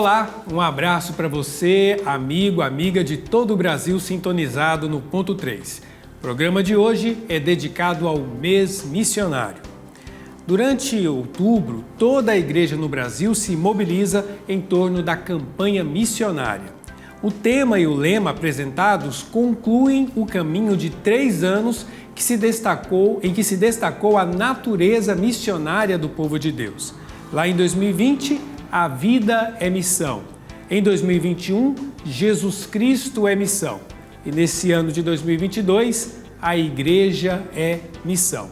Olá, um abraço para você, amigo, amiga de todo o Brasil sintonizado no Ponto 3. O programa de hoje é dedicado ao mês missionário. Durante outubro, toda a igreja no Brasil se mobiliza em torno da campanha missionária. O tema e o lema apresentados concluem o caminho de 3 anos em que se destacou a natureza missionária do povo de Deus. Lá em 2020, a vida é missão. Em 2021, Jesus Cristo é missão. E nesse ano de 2022, a igreja é missão.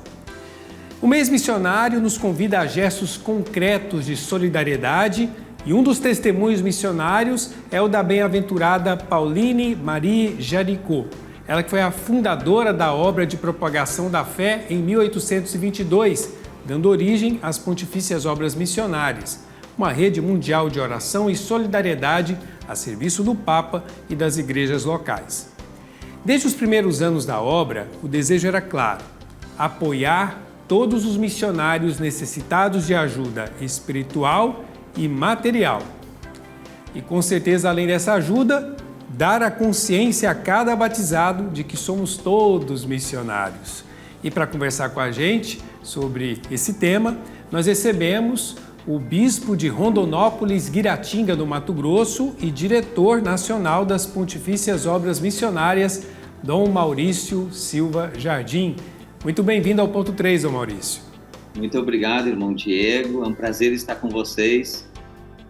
O mês missionário nos convida a gestos concretos de solidariedade e um dos testemunhos missionários é o da bem-aventurada Pauline Marie Jaricot. Ela que foi a fundadora da obra de propagação da fé em 1822, dando origem às Pontifícias Obras Missionárias, uma rede mundial de oração e solidariedade a serviço do Papa e das igrejas locais. Desde os primeiros anos da obra, o desejo era claro: apoiar todos os missionários necessitados de ajuda espiritual e material. E com certeza, além dessa ajuda, dar a consciência a cada batizado de que somos todos missionários. E para conversar com a gente sobre esse tema, nós recebemos o bispo de Rondonópolis, Guiratinga, do Mato Grosso, e diretor nacional das Pontifícias Obras Missionárias, Dom Maurício Silva Jardim. Muito bem-vindo ao Ponto 3, Dom Maurício. Muito obrigado, irmão Diego. É um prazer estar com vocês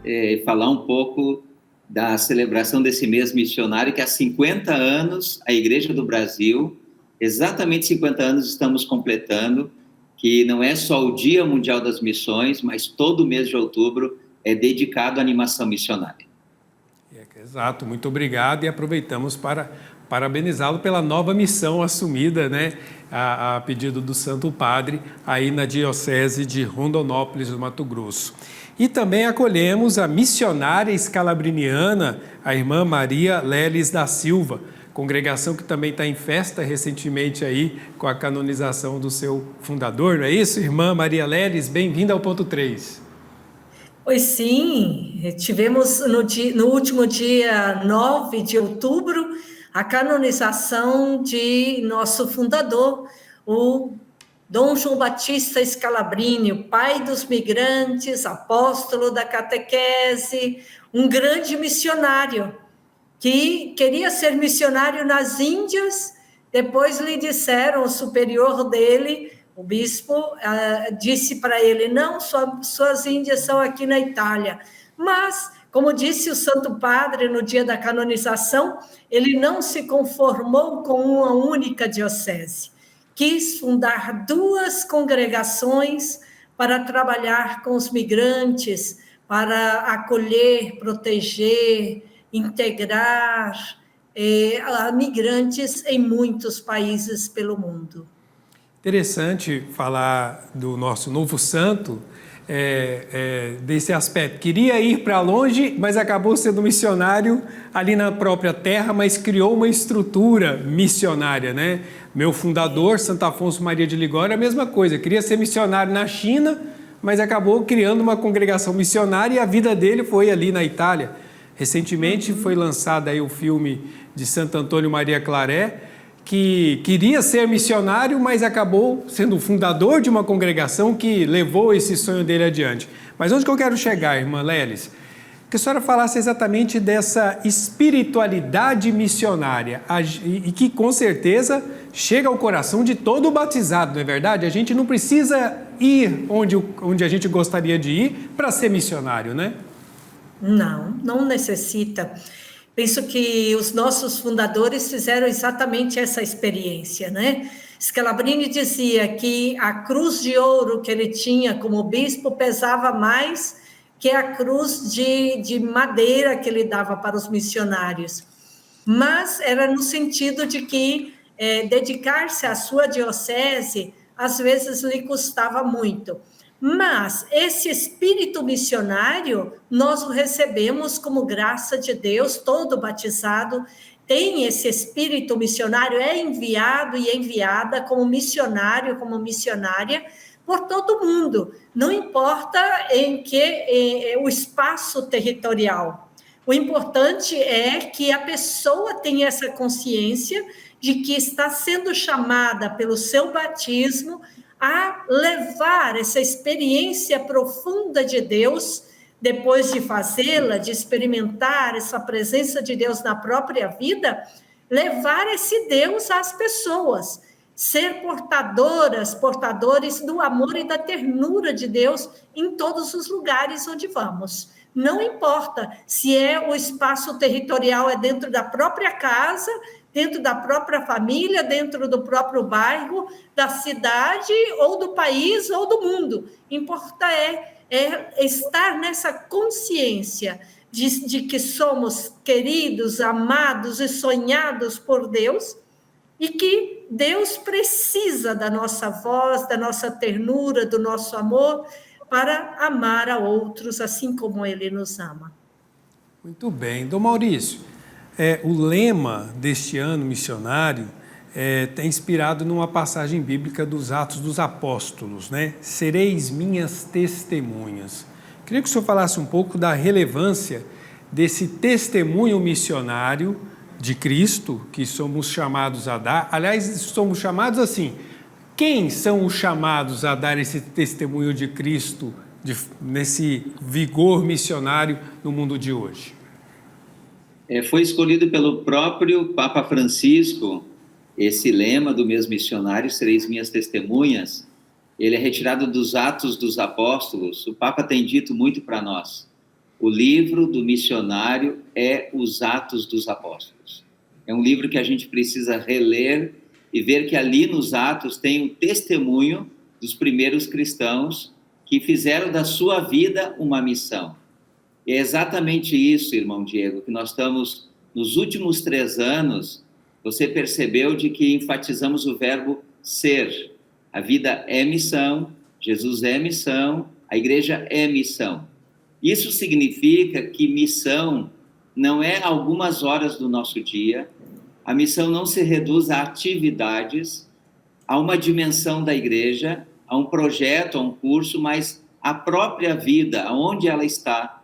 e falar um pouco da celebração desse mês missionário que há 50 anos a Igreja do Brasil, exatamente 50 anos estamos completando, que não é só o Dia Mundial das Missões, mas todo o mês de outubro é dedicado à animação missionária. Exato, muito obrigado e aproveitamos para parabenizá-lo pela nova missão assumida, a pedido do Santo Padre, aí na Diocese de Rondonópolis, do Mato Grosso. E também acolhemos a missionária escalabriniana, a irmã Maria Leles da Silva, congregação que também está em festa recentemente aí com a canonização do seu fundador, não é isso? Irmã Maria Leles, bem-vinda ao Ponto 3. Pois sim, tivemos no último dia 9 de outubro a canonização de nosso fundador, o Dom João Batista Scalabrini, o pai dos migrantes, apóstolo da catequese, um grande missionário, que queria ser missionário nas Índias. Depois lhe disseram, o superior dele, o bispo, disse para ele: não, suas Índias são aqui na Itália. Mas, como disse o Santo Padre no dia da canonização, ele não se conformou com uma única diocese. Quis fundar 2 congregações para trabalhar com os migrantes, para acolher, proteger, integrar migrantes em muitos países pelo mundo. Interessante falar do nosso novo santo, desse aspecto. Queria ir para longe, mas acabou sendo missionário ali na própria terra, mas criou uma estrutura missionária, Meu fundador, Santo Afonso Maria de Ligório, é a mesma coisa. Queria ser missionário na China, mas acabou criando uma congregação missionária e a vida dele foi ali na Itália. Recentemente foi lançado aí o filme de Santo Antônio Maria Claret, que queria ser missionário, mas acabou sendo o fundador de uma congregação que levou esse sonho dele adiante. Mas onde que eu quero chegar, irmã Leles? Que a senhora falasse exatamente dessa espiritualidade missionária e que com certeza chega ao coração de todo batizado, não é verdade? A gente não precisa ir onde a gente gostaria de ir para ser missionário, Não necessita. Penso que os nossos fundadores fizeram exatamente essa experiência, Scalabrini dizia que a cruz de ouro que ele tinha como bispo pesava mais que a cruz de madeira que ele dava para os missionários. Mas era no sentido de que dedicar-se à sua diocese, às vezes, lhe custava muito. Mas esse espírito missionário nós o recebemos como graça de Deus. Todo batizado tem esse espírito missionário, é enviado e enviada como missionário, como missionária, por todo mundo, não importa em que o espaço territorial. O importante é que a pessoa tenha essa consciência de que está sendo chamada pelo seu batismo a levar essa experiência profunda de Deus, depois de fazê-la, de experimentar essa presença de Deus na própria vida, levar esse Deus às pessoas, ser portadores do amor e da ternura de Deus em todos os lugares onde vamos. Não importa se o espaço territorial é dentro da própria casa, dentro da própria família, dentro do próprio bairro, da cidade, ou do país, ou do mundo. Importa estar nessa consciência de que somos queridos, amados e sonhados por Deus, e que Deus precisa da nossa voz, da nossa ternura, do nosso amor, para amar a outros assim como Ele nos ama. Muito bem. Dom Maurício, o lema deste ano missionário está inspirado numa passagem bíblica dos Atos dos Apóstolos, né? Sereis minhas testemunhas. Queria que o senhor falasse um pouco da relevância desse testemunho missionário de Cristo, que somos chamados a dar. Aliás, somos chamados assim. Quem são os chamados a dar esse testemunho de Cristo nesse vigor missionário no mundo de hoje? Foi escolhido pelo próprio Papa Francisco esse lema do mês missionário, sereis minhas testemunhas. Ele é retirado dos Atos dos Apóstolos. O Papa tem dito muito para nós. O livro do missionário é os Atos dos Apóstolos. É um livro que a gente precisa reler e ver que ali nos Atos tem o testemunho dos primeiros cristãos que fizeram da sua vida uma missão. E é exatamente isso, irmão Diego, que nós estamos, nos últimos 3 anos, você percebeu de que enfatizamos o verbo ser. A vida é missão, Jesus é missão, a igreja é missão. Isso significa que missão não é algumas horas do nosso dia, a missão não se reduz a atividades, a uma dimensão da igreja, a um projeto, a um curso, mas a própria vida, aonde ela está.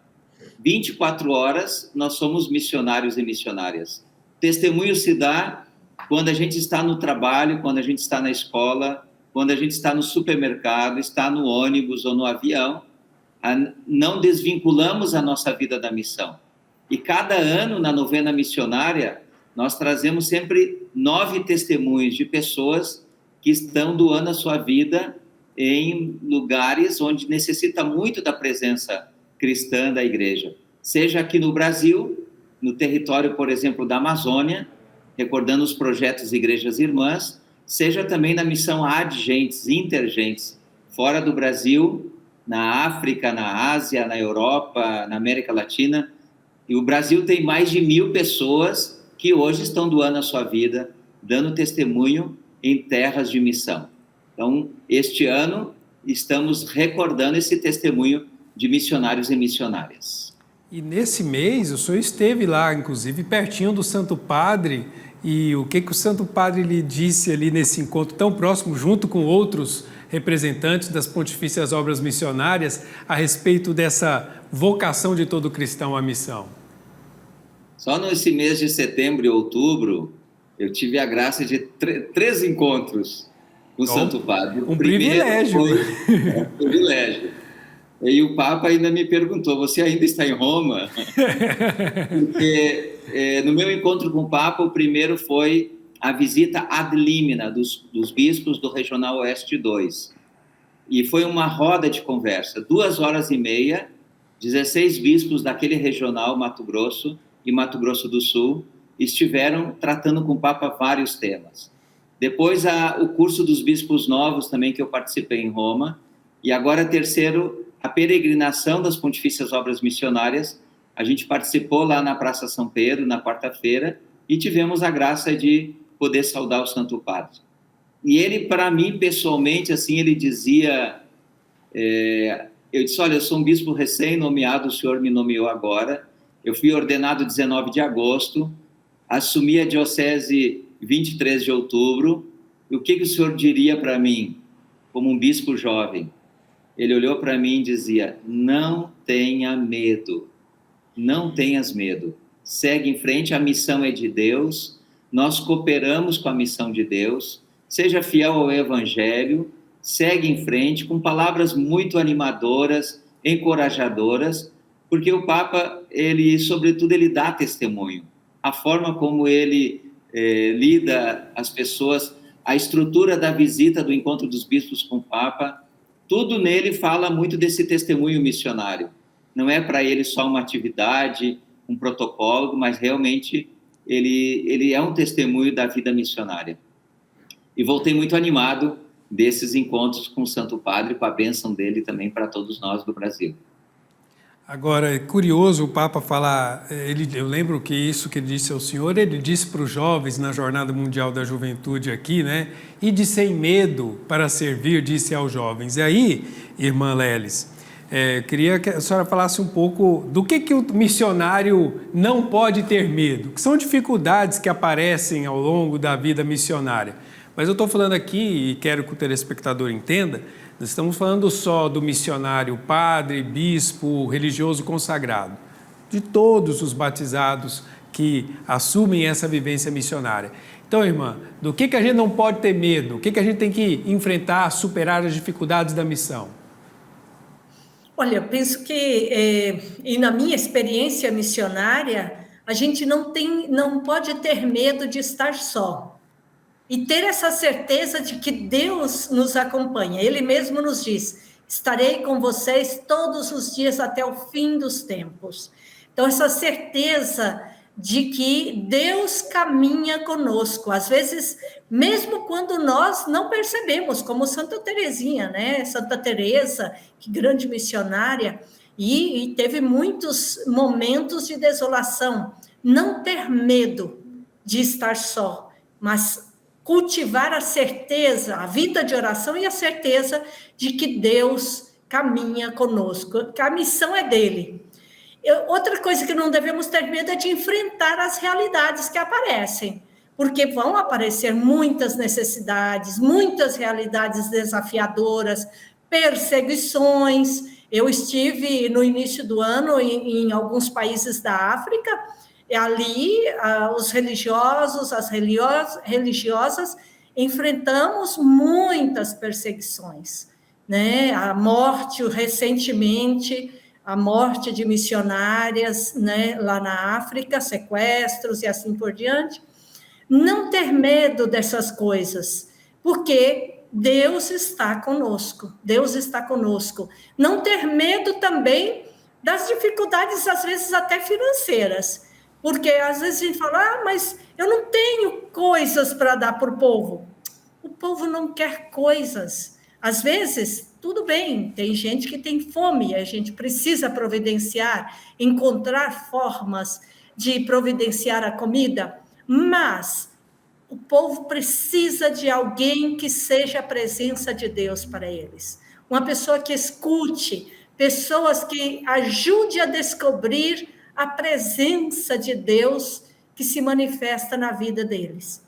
24 horas, nós somos missionários e missionárias. Testemunho se dá quando a gente está no trabalho, quando a gente está na escola, quando a gente está no supermercado, está no ônibus ou no avião. Não desvinculamos a nossa vida da missão. E cada ano, na novena missionária, nós trazemos sempre 9 testemunhos de pessoas que estão doando a sua vida em lugares onde necessita muito da presença cristã da igreja. Seja aqui no Brasil, no território, por exemplo, da Amazônia, recordando os projetos Igrejas Irmãs, seja também na missão ad gentes, intergentes, fora do Brasil, na África, na Ásia, na Europa, na América Latina. E o Brasil tem mais de 1.000 pessoas que hoje estão doando a sua vida, dando testemunho em terras de missão. Então, este ano, estamos recordando esse testemunho de missionários e missionárias. E nesse mês, o senhor esteve lá, inclusive, pertinho do Santo Padre, e o que o Santo Padre lhe disse ali nesse encontro tão próximo, junto com outros representantes das Pontifícias Obras Missionárias, a respeito dessa vocação de todo cristão à missão? Só nesse mês de setembro e outubro, eu tive a graça de 3 encontros com o Santo Padre. Um privilégio. Um privilégio. E o Papa ainda me perguntou, você ainda está em Roma? Porque no meu encontro com o Papa, o primeiro foi a visita ad limina dos bispos do Regional Oeste 2. E foi uma roda de conversa, 2h30, 16 bispos daquele regional, Mato Grosso e Mato Grosso do Sul, estiveram tratando com o Papa vários temas. Depois, o curso dos bispos novos também, que eu participei em Roma. E agora, terceiro, a peregrinação das Pontifícias Obras Missionárias. A gente participou lá na Praça São Pedro, na quarta-feira, e tivemos a graça de poder saudar o Santo Padre. E ele, para mim, pessoalmente, assim, ele dizia... eu disse, olha, eu sou um bispo recém-nomeado, o senhor me nomeou agora. Eu fui ordenado 19 de agosto, assumi a diocese 23 de outubro. E o que o senhor diria para mim? como um bispo jovem. Ele olhou para mim e dizia: não tenha medo, não tenhas medo, segue em frente, a missão é de Deus, nós cooperamos com a missão de Deus, seja fiel ao Evangelho, segue em frente, com palavras muito animadoras, encorajadoras, porque o Papa, ele, sobretudo, ele dá testemunho. A forma como ele lida as pessoas, a estrutura da visita do encontro dos bispos com o Papa, tudo nele fala muito desse testemunho missionário. Não é para ele só uma atividade, um protocolo, mas realmente ele é um testemunho da vida missionária. E voltei muito animado desses encontros com o Santo Padre, com a bênção dele também para todos nós do Brasil. Agora, é curioso o Papa falar, eu lembro que isso que ele disse ao senhor, ele disse para os jovens na Jornada Mundial da Juventude aqui, né? E de sem medo para servir, disse aos jovens. E aí, irmã Lelis, queria que a senhora falasse um pouco do que o missionário não pode ter medo, que são dificuldades que aparecem ao longo da vida missionária. Mas eu estou falando aqui, e quero que o telespectador entenda, nós estamos falando só do missionário padre, bispo, religioso consagrado, de todos os batizados que assumem essa vivência missionária. Então, irmã, do que a gente não pode ter medo? O que a gente tem que enfrentar, superar as dificuldades da missão? Olha, eu penso que, e na minha experiência missionária, a gente não pode ter medo de estar só. E ter essa certeza de que Deus nos acompanha. Ele mesmo nos diz: estarei com vocês todos os dias até o fim dos tempos. Então, essa certeza de que Deus caminha conosco. Às vezes, mesmo quando nós não percebemos, como Santa Teresinha, né? Santa Teresa, que grande missionária, e teve muitos momentos de desolação. Não ter medo de estar só, mas cultivar a certeza, a vida de oração e a certeza de que Deus caminha conosco, que a missão é dele. Outra coisa que não devemos ter medo é de enfrentar as realidades que aparecem, porque vão aparecer muitas necessidades, muitas realidades desafiadoras, perseguições. Eu estive no início do ano em alguns países da África. E ali, os religiosos, as religiosas, enfrentamos muitas perseguições, né? A morte, recentemente, a morte de missionárias, né? Lá na África, sequestros e assim por diante. Não ter medo dessas coisas, porque Deus está conosco, Deus está conosco. Não ter medo também das dificuldades, às vezes até financeiras, porque às vezes a gente fala: mas eu não tenho coisas para dar para o povo. O povo não quer coisas. Às vezes, tudo bem, tem gente que tem fome, a gente precisa providenciar, encontrar formas de providenciar a comida, mas o povo precisa de alguém que seja a presença de Deus para eles. Uma pessoa que escute, pessoas que ajude a descobrir a presença de Deus que se manifesta na vida deles.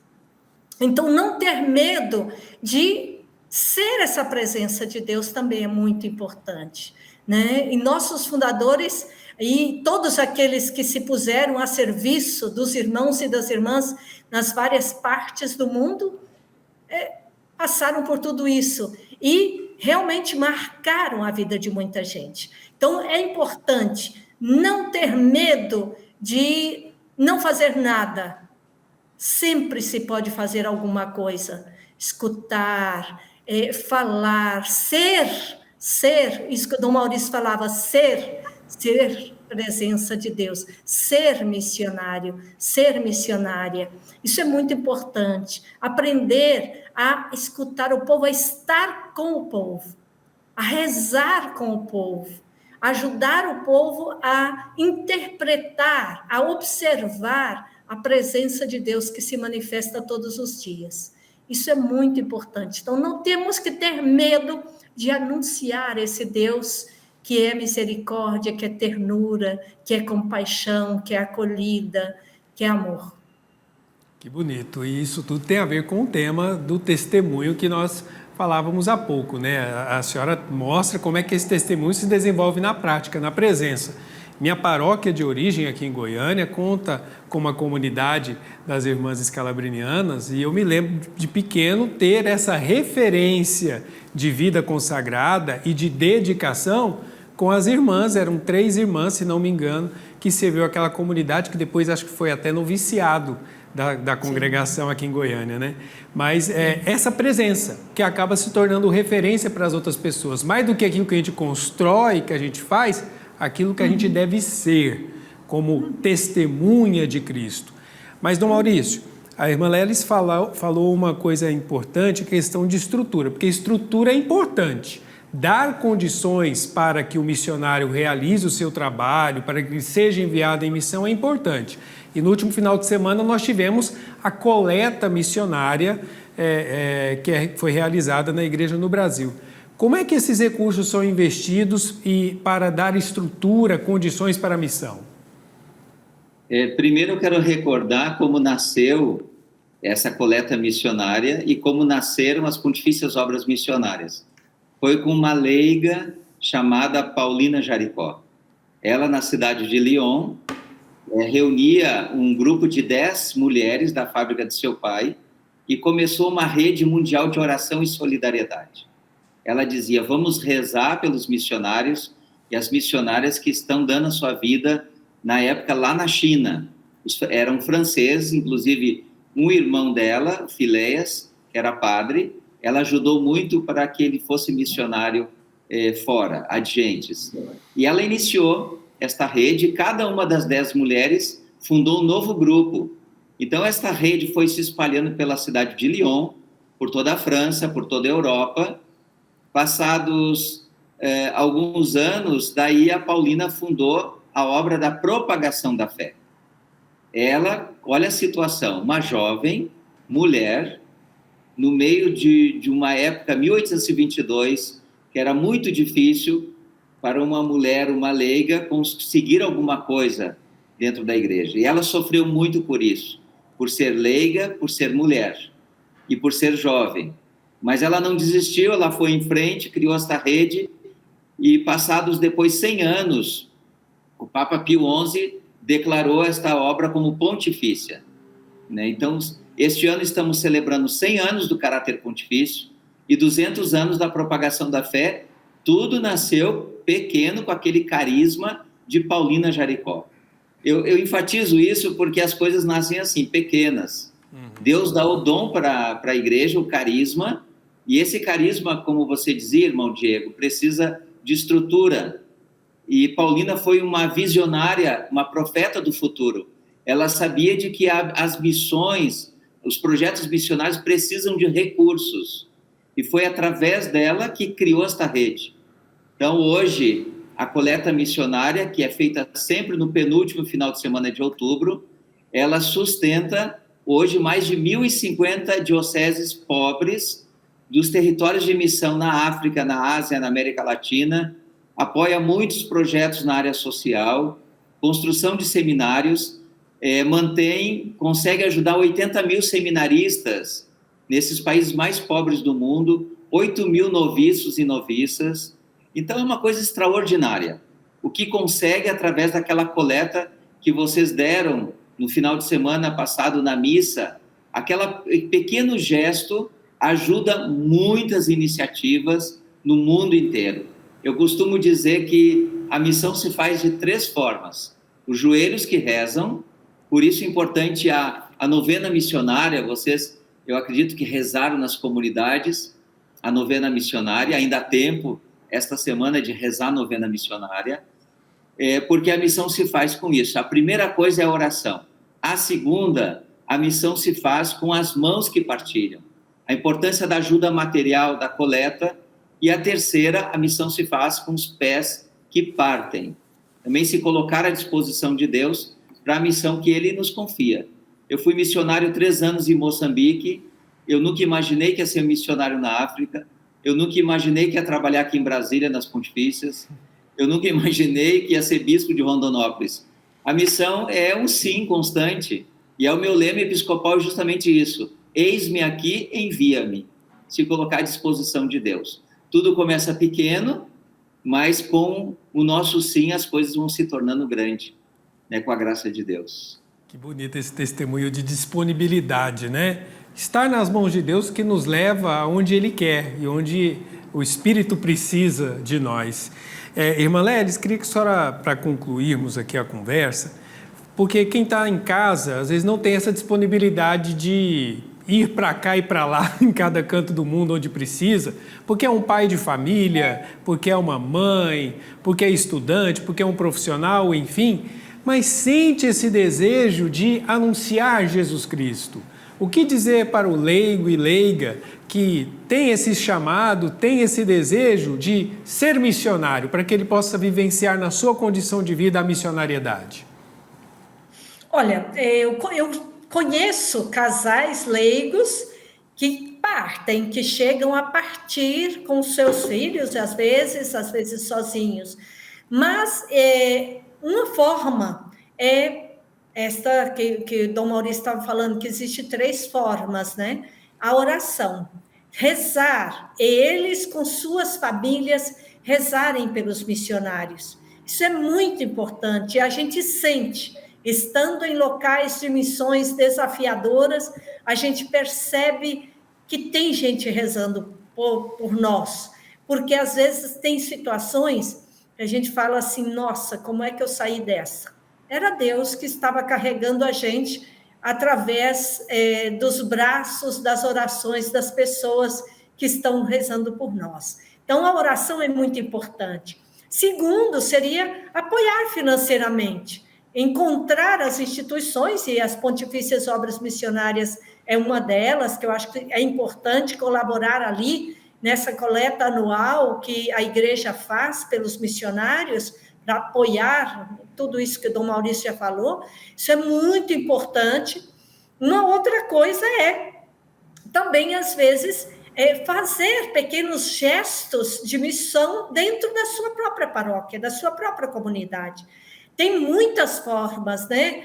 Então, não ter medo de ser essa presença de Deus também é muito importante, né? E nossos fundadores e todos aqueles que se puseram a serviço dos irmãos e das irmãs nas várias partes do mundo, passaram por tudo isso e realmente marcaram a vida de muita gente. Então, é importante não ter medo de não fazer nada. Sempre se pode fazer alguma coisa. Escutar, falar, ser, isso que o Dom Maurício falava, ser presença de Deus, ser missionário, ser missionária. Isso é muito importante. Aprender a escutar o povo, a estar com o povo, a rezar com o povo, ajudar o povo a interpretar, a observar a presença de Deus que se manifesta todos os dias. Isso é muito importante. Então, não temos que ter medo de anunciar esse Deus que é misericórdia, que é ternura, que é compaixão, que é acolhida, que é amor. Que bonito. E isso tudo tem a ver com o tema do testemunho que nós falávamos há pouco, né? A senhora mostra como é que esse testemunho se desenvolve na prática, na presença. Minha paróquia de origem aqui em Goiânia conta com uma comunidade das Irmãs Escalabrinianas e eu me lembro de pequeno ter essa referência de vida consagrada e de dedicação com as irmãs. Eram 3 irmãs, se não me engano, que serviu aquela comunidade que depois acho que foi até noviciado da congregação aqui em Goiânia, né? Mas essa presença que acaba se tornando referência para as outras pessoas, mais do que aquilo que a gente constrói, que a gente faz, aquilo que a gente deve ser como testemunha de Cristo. Mas, Dom Maurício, a irmã Lelis falou uma coisa importante, questão de estrutura, porque estrutura é importante. Dar condições para que o missionário realize o seu trabalho, para que ele seja enviado em missão é importante. E no último final de semana nós tivemos a coleta missionária que foi realizada na igreja no Brasil. Como é que esses recursos são investidos para dar estrutura, condições para a missão? Primeiro eu quero recordar como nasceu essa coleta missionária e como nasceram as Pontifícias Obras Missionárias. Foi com uma leiga chamada Paulina Jaricó. Ela, na cidade de Lyon, reunia um grupo de 10 mulheres da fábrica de seu pai e começou uma rede mundial de oração e solidariedade. Ela dizia, vamos rezar pelos missionários e as missionárias que estão dando a sua vida, na época, lá na China. Eram franceses, inclusive um irmão dela, Filéias, que era padre, ela ajudou muito para que ele fosse missionário fora, adjentes. E ela iniciou esta rede, cada uma das 10 mulheres fundou um novo grupo. Então, esta rede foi se espalhando pela cidade de Lyon, por toda a França, por toda a Europa. Passados alguns anos, daí a Paulina fundou a obra da propagação da fé. Ela, olha a situação, uma jovem mulher, no meio de uma época, 1822, que era muito difícil para uma mulher, uma leiga, conseguir alguma coisa dentro da igreja. E ela sofreu muito por isso, por ser leiga, por ser mulher e por ser jovem. Mas ela não desistiu, ela foi em frente, criou esta rede e passados depois 100 anos, o Papa Pio XI declarou esta obra como pontifícia. Né? Então, este ano estamos celebrando 100 anos do caráter pontifício e 200 anos da propagação da fé. Tudo nasceu pequeno com aquele carisma de Paulina Jaricó. Eu enfatizo isso porque as coisas nascem assim, pequenas. Deus dá o dom para a igreja, o carisma, e esse carisma, como você dizia, irmão Diego, precisa de estrutura. E Paulina foi uma visionária, uma profeta do futuro. Ela sabia de que as missões, os projetos missionários precisam de recursos. E foi através dela que criou esta rede. Então, hoje, a coleta missionária, que é feita sempre no penúltimo final de semana de outubro, ela sustenta hoje mais de 1.050 dioceses pobres dos territórios de missão na África, na Ásia, na América Latina, apoia muitos projetos na área social, construção de seminários, consegue ajudar 80 mil seminaristas nesses países mais pobres do mundo, 8 mil noviços e noviças. Então, é uma coisa extraordinária. O que consegue através daquela coleta que vocês deram no final de semana passado na missa, aquele pequeno gesto ajuda muitas iniciativas no mundo inteiro. Eu costumo dizer que a missão se faz de 3 formas. Os joelhos que rezam, por isso é importante a novena missionária. Vocês, eu acredito que rezaram nas comunidades a novena missionária, ainda há tempo, esta semana, de rezar a novena missionária, porque a missão se faz com isso. A primeira coisa é a oração. A segunda, a missão se faz com as mãos que partilham. A importância da ajuda material, da coleta. E a terceira, a missão se faz com os pés que partem. Também se colocar à disposição de Deus para a missão que Ele nos confia. Eu fui missionário 3 anos em Moçambique. Eu nunca imaginei que ia ser missionário na África. Eu nunca imaginei que ia trabalhar aqui em Brasília, nas Pontifícias. Eu nunca imaginei que ia ser bispo de Rondonópolis. A missão é um sim constante. E é o meu lema episcopal justamente isso. Eis-me aqui, envia-me. se colocar à disposição de Deus. Tudo começa pequeno, mas com o nosso sim as coisas vão se tornando grandes, né, com a graça de Deus. Que bonito esse testemunho de disponibilidade, né? Estar nas mãos de Deus que nos leva aonde Ele quer e onde o Espírito precisa de nós. Irmã Lelis, queria que a senhora, para concluirmos aqui a conversa, porque quem está em casa, às vezes não tem essa disponibilidade de ir para cá e para lá, em cada canto do mundo onde precisa, porque é um pai de família, porque é uma mãe, porque é estudante, porque é um profissional, enfim, mas sente esse desejo de anunciar Jesus Cristo. O que dizer para o leigo e leiga que tem esse chamado, tem esse desejo de ser missionário, para que ele possa vivenciar na sua condição de vida a missionariedade? Olha, eu conheço casais leigos que partem, que chegam a partir com seus filhos, às vezes sozinhos. Mas uma forma é esta que Dom Maurício estava falando, que existe 3 formas, né? A oração, rezar, eles com suas famílias rezarem pelos missionários. Isso é muito importante, a gente sente, estando em locais de missões desafiadoras, a gente percebe que tem gente rezando por nós, porque às vezes tem situações que a gente fala assim, nossa, como é que eu saí dessa? Era Deus que estava carregando a gente através dos braços, das orações das pessoas que estão rezando por nós. Então, a oração é muito importante. Segundo, seria apoiar financeiramente, encontrar as instituições, e as Pontifícias Obras Missionárias é uma delas, que eu acho que é importante colaborar ali, nessa coleta anual que a igreja faz pelos missionários, para apoiar tudo isso que o Dom Maurício já falou, isso é muito importante. Uma outra coisa também, às vezes, fazer pequenos gestos de missão dentro da sua própria paróquia, da sua própria comunidade. Tem muitas formas, né?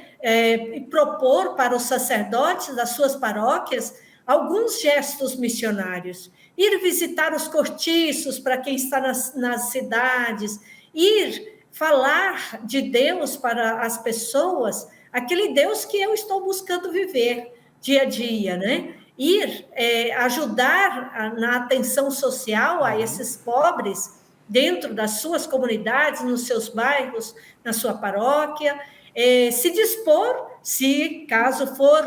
Propor para os sacerdotes das suas paróquias alguns gestos missionários. Ir visitar os cortiços para quem está nas cidades, ir falar de Deus para as pessoas, aquele Deus que eu estou buscando viver dia a dia, né? Ir ajudar na atenção social a esses pobres dentro das suas comunidades, nos seus bairros, na sua paróquia, se dispor, se caso for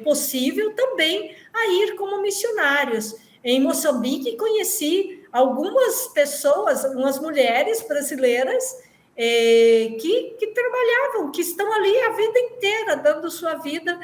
possível, também a ir como missionários. Em Moçambique, conheci algumas pessoas, algumas mulheres brasileiras que trabalhavam, que estão ali a vida inteira, dando sua vida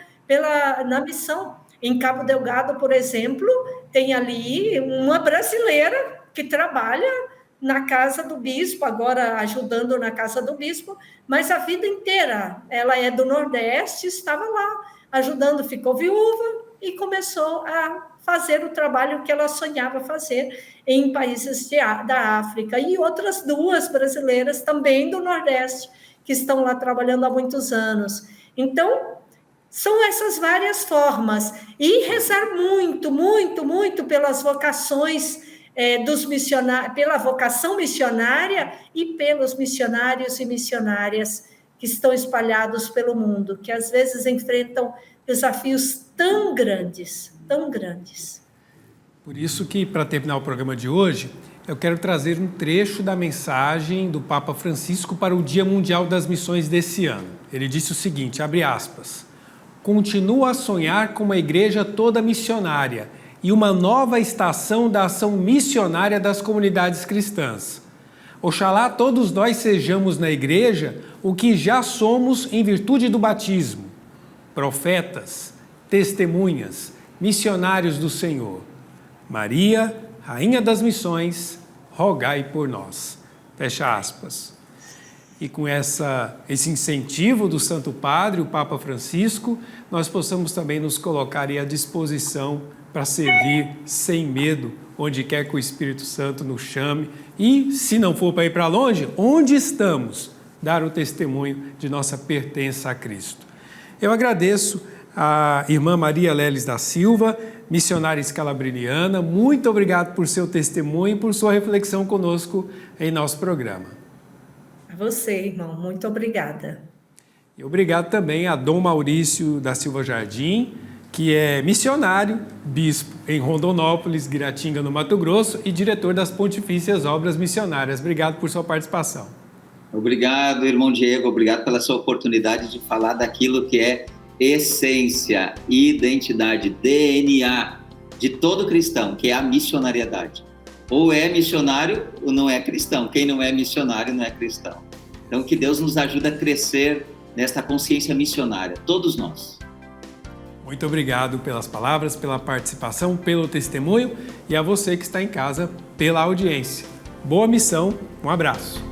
na missão. Em Cabo Delgado, por exemplo, tem ali uma brasileira que trabalha na casa do bispo, agora ajudando na casa do bispo, mas a vida inteira. Ela é do Nordeste, estava lá ajudando, ficou viúva e começou a fazer o trabalho que ela sonhava fazer em países da África. E outras 2 brasileiras também do Nordeste, que estão lá trabalhando há muitos anos. Então, são essas várias formas. E rezar muito, muito, muito pelas vocações dos missionários, pela vocação missionária e pelos missionários e missionárias que estão espalhados pelo mundo, que às vezes enfrentam desafios tão grandes, tão grandes. Por isso que, para terminar o programa de hoje, eu quero trazer um trecho da mensagem do Papa Francisco para o Dia Mundial das Missões desse ano. Ele disse o seguinte, abre aspas, "Continuo a sonhar com uma igreja toda missionária e uma nova estação da ação missionária das comunidades cristãs. Oxalá todos nós sejamos na igreja o que já somos em virtude do batismo, profetas, testemunhas, missionários do Senhor. Maria, Rainha das Missões, rogai por nós." Fecha aspas. E com esse incentivo do Santo Padre, o Papa Francisco, nós possamos também nos colocar à disposição para servir sem medo, onde quer que o Espírito Santo nos chame. E, se não for para ir para longe, onde estamos, dar o testemunho de nossa pertença a Cristo. Eu agradeço a irmã Maria Leles da Silva, missionária escalabriniana. Muito obrigado por seu testemunho e por sua reflexão conosco em nosso programa. A você, irmão, muito obrigada. E obrigado também a Dom Maurício da Silva Jardim, que é missionário, bispo em Rondonópolis, Guiratinga, no Mato Grosso, e diretor das Pontifícias Obras Missionárias. Obrigado por sua participação. Obrigado, irmão Diego, obrigado pela sua oportunidade de falar daquilo que é essência, identidade, DNA de todo cristão, que é a missionariedade. Ou é missionário ou não é cristão. Quem não é missionário não é cristão. Então, que Deus nos ajude a crescer nesta consciência missionária, todos nós. Muito obrigado pelas palavras, pela participação, pelo testemunho e a você que está em casa pela audiência. Boa missão, um abraço.